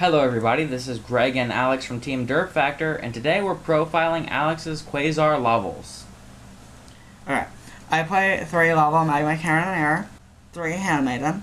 Hello everybody, this is Greg and Alex from Team Derp Factor, and today we're profiling Alex's Quasar levels. Alright, I play 3 Laval Magma Cannoneer, 3 Handmaiden,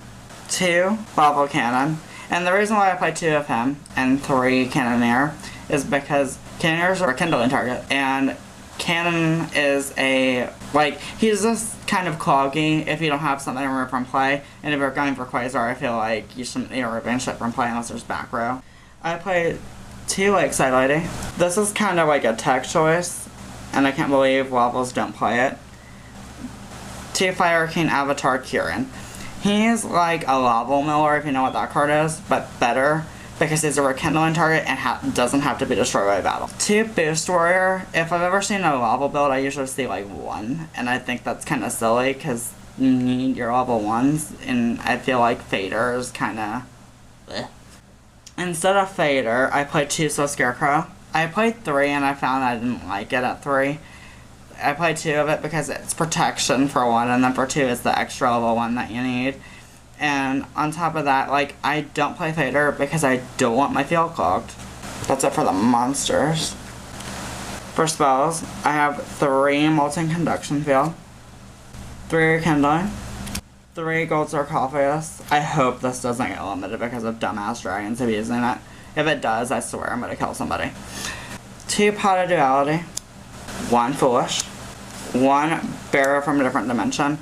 2 Laval Cannon, and the reason why I play 2 of him and 3 Cannoneer is because Cannoneers are a kindling target, and Cannon is he's just kind of cloggy if you don't have something to remove from play, and if you're going for Quasar, I feel like you shouldn't need to remove shit from play unless there's back row. I play 2 Side Lady. This is kind of like a tech choice, and I can't believe Lavals don't play it. 2 Fire King Avatar Kieran. He's like a Laval Miller, if you know what that card is, but better, because he's a rekindling target and doesn't have to be destroyed by battle. 2 Boost Warrior. If I've ever seen a Laval build, I usually see like 1, and I think that's kind of silly because you need your level 1s, and I feel like Fader is kind of Instead of Fader, I played 2 So Scarecrow. I played 3 and I found I didn't like it at 3. I played 2 of it because it's protection for 1, and then for 2 it's the extra level 1 that you need. And on top of that, I don't play Fader because I don't want my field clogged. That's it for the monsters. For spells, I have 3 Molten Conduction Field, 3 Rekindling, 3 Gold Sarcophagus. I hope this doesn't get limited because of dumbass dragons abusing it. If it does, I swear I'm gonna kill somebody. 2 Pot of Duality, 1 Foolish, 1 Burial from a Different Dimension.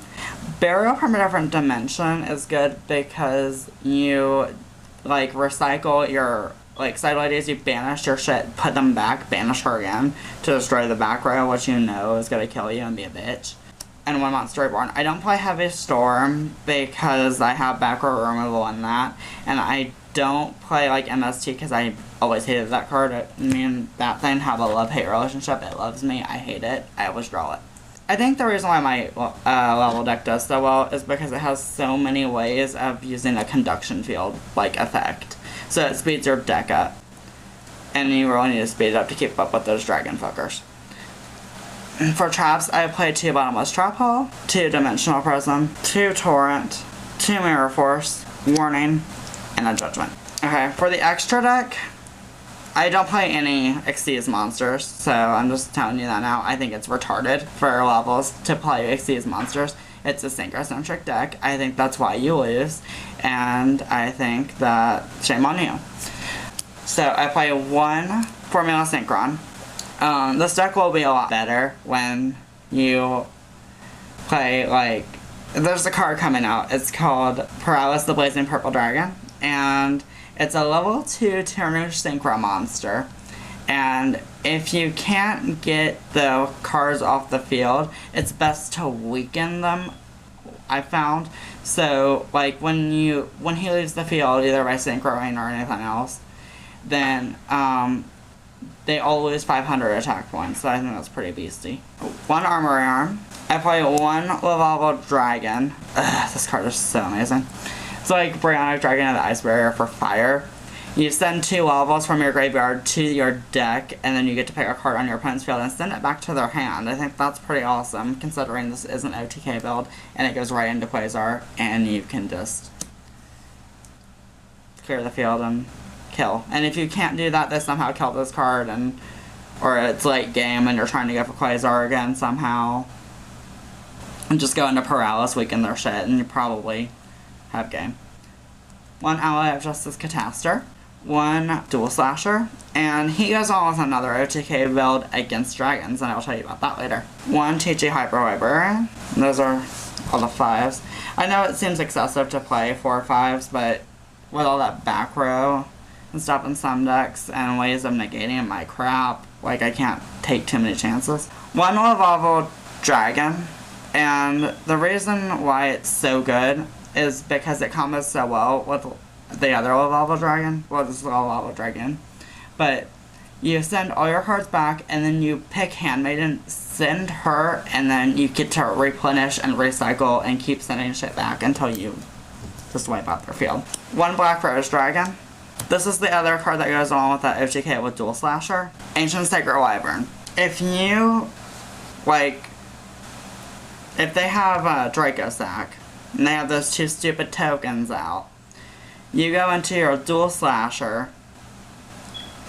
Burial from a Different Dimension is good because you, recycle your, side ladies, you banish your shit, put them back, banish her again to destroy the back row, which you know is gonna kill you and be a bitch. And 1 Monster Reborn. I don't play Heavy Storm because I have back row removal on that, and I don't play, MST because I always hated that card. Me and that thing have a love-hate relationship. It loves me, I hate it, I always draw it. I think the reason why my level deck does so well is because it has so many ways of using a conduction field, effect. So it speeds your deck up. And you really need to speed it up to keep up with those dragon fuckers. For traps, I play 2 Bottomless Trap Hole, 2 Dimensional Prism, 2 Torrent, 2 Mirror Force, Warning, and a Judgment. Okay, for the extra deck, I don't play any Xyz monsters, so I'm just telling you that now. I think it's retarded for levels to play Xyz monsters. It's a synchrocentric deck. I think that's why you lose, and I think that shame on you. So I play 1 Formula Synchron. This deck will be a lot better when you play, there's a card coming out. It's called Paralysis the Blazing Purple Dragon, and it's a level 2 Tyranish Synchro monster, and if you can't get the cards off the field, it's best to weaken them, I found. So, when he leaves the field, either by synchroing or anything else, then, they all lose 500 attack points, so I think that's pretty beastie. 1 Armory Arm. I play 1 Laval Dragon. Ugh, this card is so amazing. It's like Brionic Dragon of the Ice Barrier for fire. You send 2 Lavals from your graveyard to your deck, and then you get to pick a card on your opponent's field and send it back to their hand. I think that's pretty awesome, considering this is an OTK build, and it goes right into Quasar, and you can just clear the field and kill. And if you can't do that, they somehow kill this card, or it's late game and you're trying to go for Quasar again somehow, and just go into Paralysis, weaken their shit, and you probably have game. 1 Ally of Justice Catastor, 1 Dual Slasher, and he goes on with another OTK build against dragons, and I'll tell you about that later. 1 TG Hyper Librarian. Those are all the 5s. I know it seems excessive to play 4 5s, but with all that back row and stuff in some decks and ways of negating my crap, I can't take too many chances. 1 Laval Dragon, and the reason why it's so good is because it combos so well with the other Laval Dragon. Well, this is a Laval Dragon. But you send all your cards back, and then you pick Handmaiden, send her, and then you get to replenish and recycle and keep sending shit back until you just wipe out their field. 1 Black Rose Dragon. This is the other card that goes along with that OTK with Dual Slasher. Ancient Sacred Wyvern. If you, if they have Draco Sack, and they have those 2 stupid tokens out, you go into your Dual Slasher,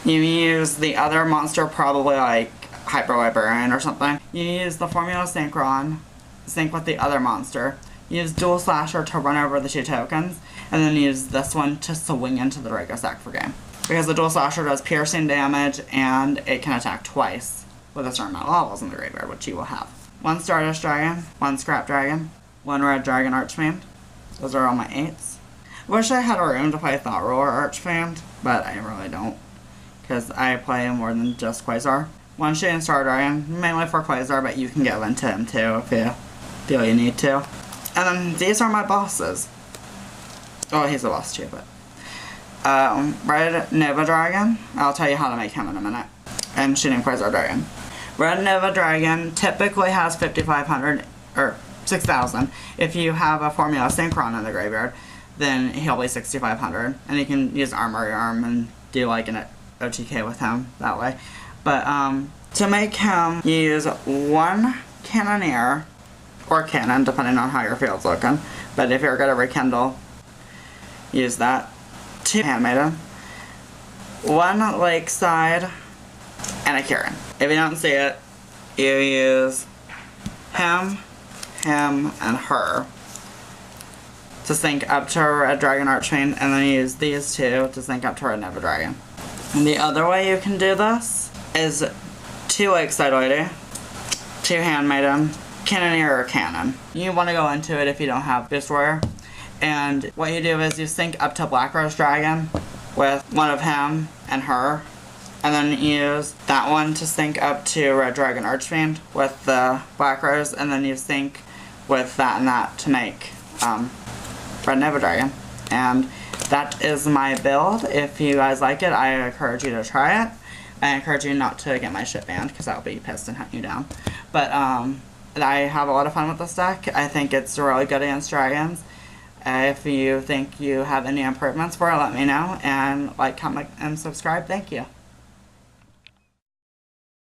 You use the other monster, probably like Hyper Librarian or something. You use the Formula Synchron, sync with the other monster. Use Dual Slasher to run over the 2 tokens, and then use this one to swing into the Draco Sack for game. Because the Dual Slasher does piercing damage, and it can attack twice with a certain amount of levels in the graveyard, which you will have. 1 Stardust Dragon, 1 Scrap Dragon, 1 Red Dragon Archfiend. Those are all my 8s. Wish I had a room to play Thought Ruler Archfiend, but I really don't, because I play more than just Quasar. 1 Shooting Star Dragon, mainly for Quasar, but you can get into him too if you feel you need to. And then these are my bosses. Oh, he's a boss too, but. Red Nova Dragon, I'll tell you how to make him in a minute. And Shooting Quasar Dragon. Red Nova Dragon typically has 5,500, or 6,000. If you have a Formula Synchron in the graveyard, then he'll be 6,500. And you can use Armory Arm and do like an OTK with him that way. But to make him, you use 1 Cannoneer, or Cannon, depending on how your field's looking. But if you're good at Rekindle, use that. 2 Handmaiden, 1 Lakeside, and a Kieran. If you don't see it, you use him, and her to sync up to Red Dragon Archfiend, and then use these 2 to sync up to Red Nova Dragon. And the other way you can do this is 2 Lakeside Lady, 2 Handmaiden, Cannoneer or Cannon. You want to go into it if you don't have Beast Warrior. And what you do is you sync up to Black Rose Dragon with 1 of him and her. And then use that one to sync up to Red Dragon Archfiend with the Black Rose. And then you sync with that and that to make Red Nova Dragon. And that is my build. If you guys like it, I encourage you to try it. I encourage you not to get my shit banned, because I'll be pissed and hunt you down. But I have a lot of fun with this deck. I think it's really good against dragons. If you think you have any improvements for it, let me know. And like, comment, and subscribe. Thank you.